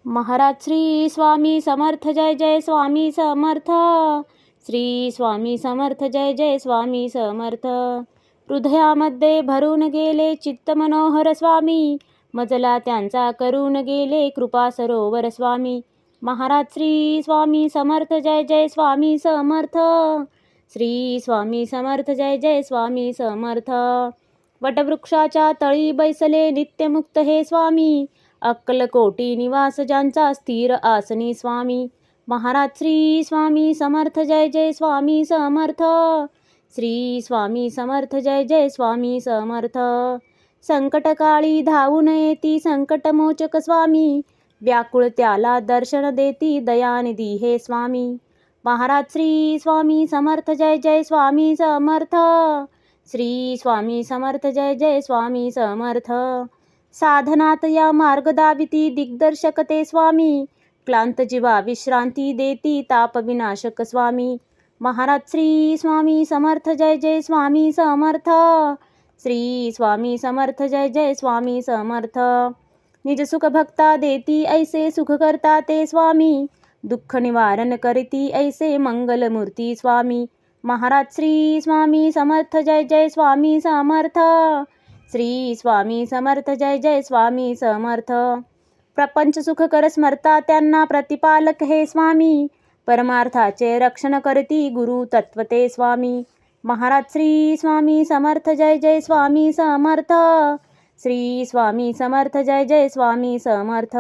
महाराज श्री स्वामी समर्थ जय जय स्वामी समर्थ. श्री स्वामी समर्थ जय जय स्वामी समर्थ. हृदयामध्ये भरून गेले चित्त मनोहर स्वामी, मजला त्यांचा करून गेले कृपा सरोवर स्वामी. महाराज श्री स्वामी समर्थ जय जय स्वामी समर्थ. श्री स्वामी समर्थ जय जय स्वामी समर्थ. वटवृक्षाच्या तळी बैसले नित्यमुक्त हे स्वामी, अक्कलकोटी निवास ज्यांचा स्थिर आसनी स्वामी. महाराज श्री स्वामी समर्थ जय जय स्वामी समर्थ. श्री स्वामी समर्थ जय जय स्वामी समर्थ. संकटकाळी धावून येती संकटमोचक स्वामी, व्याकुळ त्याला दर्शन देती दयानिधी हे स्वामी. महाराज श्री स्वामी समर्थ जय जय स्वामी समर्थ. श्री स्वामी समर्थ जय जय स्वामी समर्थ. साधनात या मार्ग दाविती दिग्दर्शक ते स्वामी, क्लांत जीवा विश्रांती देती ताप विनाशक स्वामी. महाराज श्री स्वामी समर्थ जय जय स्वामी समर्थ. श्री स्वामी समर्थ जय जय स्वामी समर्थ. निज सुख भक्ता देती ऐसे सुख करता ते स्वामी, दुःख निवारण करती ऐसे मंगलमूर्ती स्वामी. महाराज श्री स्वामी समर्थ जय जय स्वामी समर्थ. श्री स्वामी समर्थ जय जय स्वामी समर्थ. प्रपंच सुख कर स्मरता त्यांना प्रतिपालक हे स्वामी, परमार्थाचे रक्षण करती गुरु तत्व ते स्वामी. महाराज श्री स्वामी समर्थ जय जय स्वामी समर्थ. श्री स्वामी समर्थ जय जय स्वामी समर्थ.